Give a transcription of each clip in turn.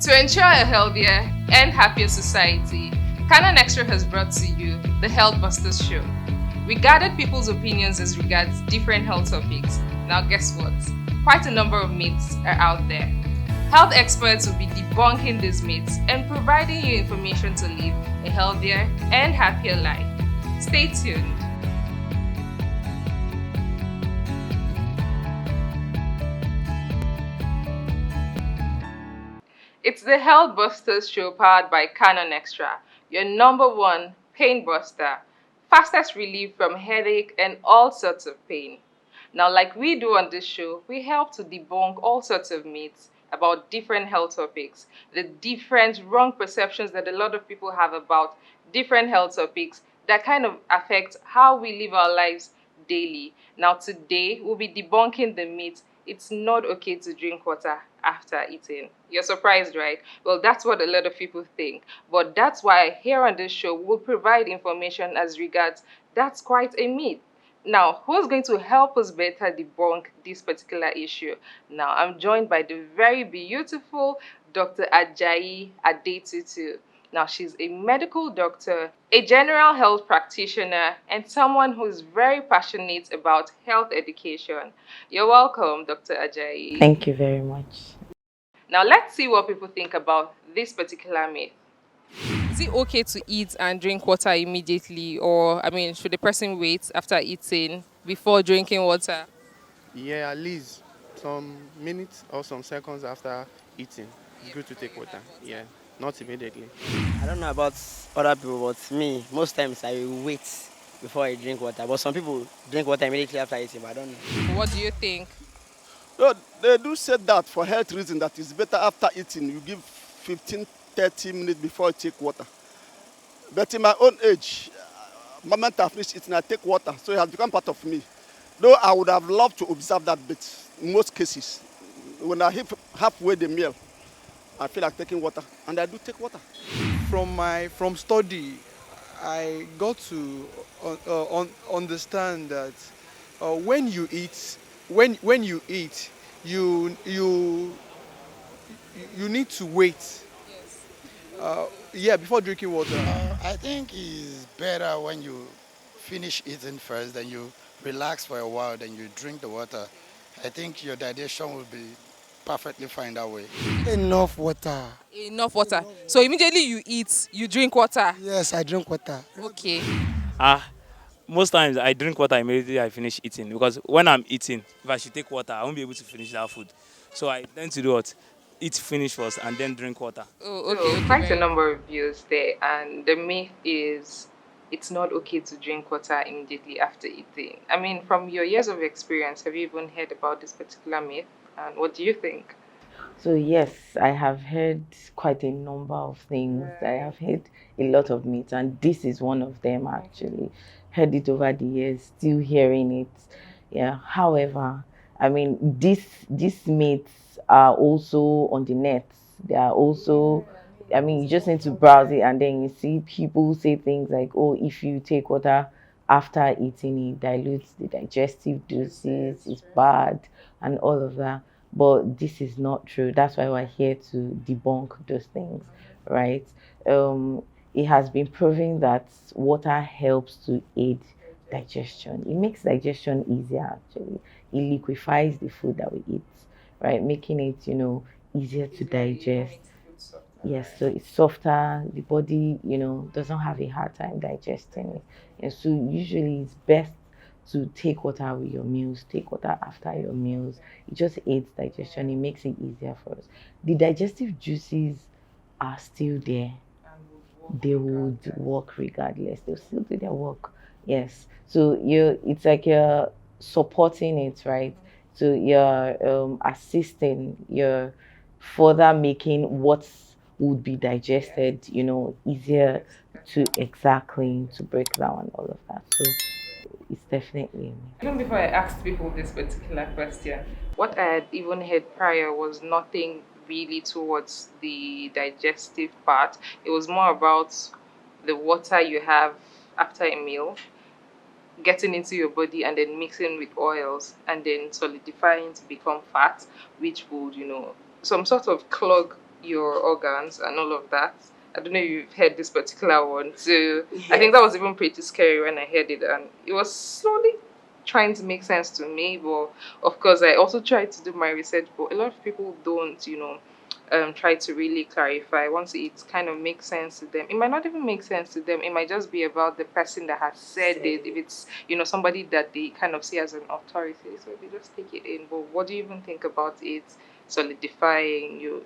To ensure a healthier and happier society, Canon Extra has brought to you the Health Busters show. We gathered people's opinions as regards different health topics. Now guess what? Quite a number of myths are out there. Health experts will be debunking these myths and providing you information to live a healthier and happier life. Stay tuned. It's the Health Busters show powered by Canon Extra, your number one pain buster, fastest relief from headache and all sorts of pain. Now, like we do on this show, we help to debunk all sorts of myths about different health topics, the different wrong perceptions that a lot of people have about different health topics that kind of affect how we live our lives daily. Now, today we'll be debunking the myth it's not okay to drink water after eating. You're surprised, right? Well, that's what a lot of people think. But that's why here on this show, we'll provide information as regards that's quite a myth. Now, who's going to help us better debunk this particular issue? Now, I'm joined by the very beautiful Dr. Ajayi Adetutu. Now, she's a medical doctor, a general health practitioner, and someone who's very passionate about health education. You're welcome, Dr. Ajayi. Thank you very much. Now, let's see what people think about this particular myth. Is it okay to eat and drink water immediately, or should the person wait after eating before drinking water? Yeah, at least some minutes or some seconds after eating. It's good to take water. Yeah, not immediately. I don't know about other people, but me, most times I wait before I drink water. But some people drink water immediately after eating, but I don't know. What do you think? No, they do say that for health reason that it's better after eating. You give 15, 30 minutes before you take water. But in my own age, moment I finish eating, I take water. So it has become part of me. Though I would have loved to observe that bit in most cases. When I hit halfway the meal, I feel like taking water. And I do take water. From study, I got to understand that when you eat, you need to wait. Yeah, before drinking water. I think it's better when you finish eating first, then you relax for a while, then you drink the water. I think your digestion will be perfectly fine that way. Enough water. Enough water. So immediately you eat, you drink water. Yes, I drink water. Okay. Most times I drink water immediately I finish eating, because when I'm eating, if I should take water, I won't be able to finish that food. So I tend to do what? Eat finish first and then drink water. Oh, okay. So, quite a number of views there, and the myth is it's not okay to drink water immediately after eating. From your years of experience, have you even heard about this particular myth? And what do you think? So yes, I have heard quite a number of things. I have heard a lot of myths, and this is one of them actually. Heard it over the years, still hearing it. Yeah. However, these myths are also on the net. They are also, you just need to browse it, and then you see people say things like, "Oh, if you take water after eating, it dilutes the digestive juices. It's bad," and all of that. But this is not true. That's why we're here to debunk those things, right? It has been proven that water helps to aid digestion. It makes digestion easier actually. It liquefies the food that we eat, right? Making it, easier to digest. Yes, so it's softer. The body, doesn't have a hard time digesting it. And so usually it's best to take water with your meals, take water after your meals. It just aids digestion. It makes it easier for us. The digestive juices are still there. They would work regardless. They'll still do their work. Yes. So it's like you're supporting it, right? So you're assisting, you're further making what would be digested, easier to break down and all of that. So it's definitely. Even before I asked people this particular question, what I had even heard prior was nothing really towards the digestive part. It was more about the water you have after a meal getting into your body and then mixing with oils and then solidifying to become fat, which would, some sort of clog your organs and all of that. I don't know if you've heard this particular one. So I think that was even pretty scary when I heard it, and it was slowly trying to make sense to me. But of course, I also tried to do my research, but a lot of people don't, try to really clarify. Once it kind of makes sense to them, it might not even make sense to them. It might just be about the person that has said it. If it's somebody that they kind of see as an authority, so they just take it in. But what do you even think about it solidifying,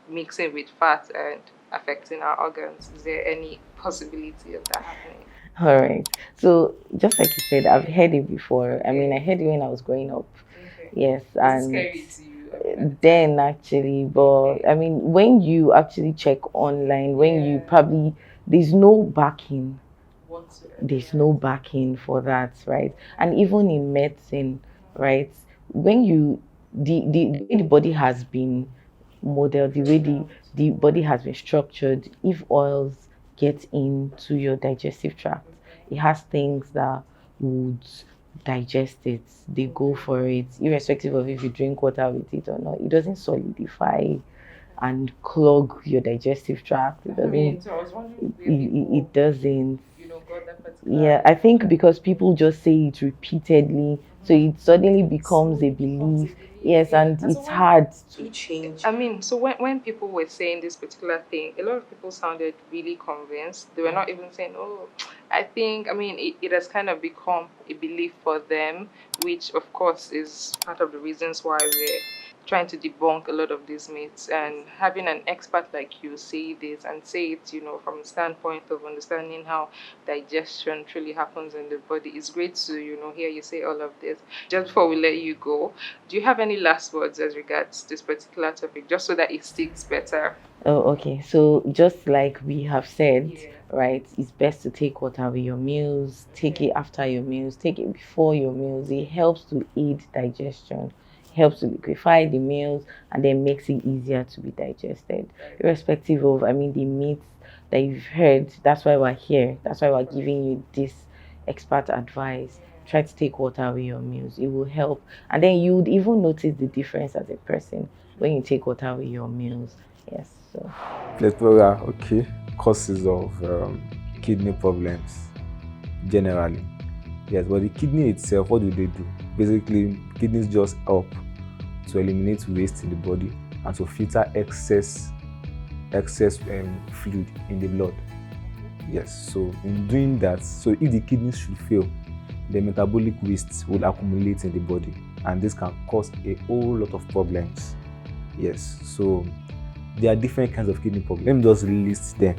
mixing with fat and affecting our organs? Is there any possibility of that happening? All right. So just like you said, I've heard it before. I mean, I heard it when I was growing up. Okay. Yes, Is it and scary to you? then actually, but I mean, when you actually check online, when you probably there's no backing, there's no backing for that, right? And even in medicine, right? When you the way the body has been modeled, the way the body has been structured, if oils get into your digestive tract, it has things that would digest it. They go for it, irrespective of if you drink water with it or not. It doesn't solidify and clog your digestive tract. It doesn't. So I was wondering It doesn't. got that particular. Yeah, I think because people just say it repeatedly, so it suddenly becomes a belief. Yes, and it's hard to change. I mean, so when people were saying this particular thing, a lot of people sounded really convinced. They were not even saying, oh, I think, I mean, it has kind of become a belief for them, which of course is part of the reasons why we're trying to debunk a lot of these myths. And having an expert like you say this and say it, from a standpoint of understanding how digestion truly happens in the body, is great to, hear you say all of this. Just before we let you go, do you have any last words as regards this particular topic, just so that it sticks better? Oh, okay. So just like we have said, right, it's best to take water with your meals, take it after your meals, take it before your meals. It helps to aid digestion, helps to liquefy the meals, and then makes it easier to be digested. Irrespective of, I mean, the myths that you've heard, that's why we're here. That's why we're giving you this expert advice. Try to take water with your meals. It will help. And then you would even notice the difference as a person when you take water with your meals. Yes. So Plethora, okay, causes of kidney problems generally. Yes, but the kidney itself, what do? Basically, kidneys just help to eliminate waste in the body and to filter excess fluid in the blood. Yes, so in doing that, so if the kidneys should fail, the metabolic waste will accumulate in the body, and this can cause a whole lot of problems. Yes, so there are different kinds of kidney problems. Let me just list them.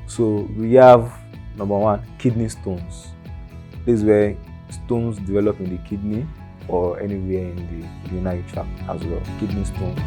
So we have number one, kidney stones. This is where stones develop in the kidney or anywhere in the urinary tract as well. Kidney stones.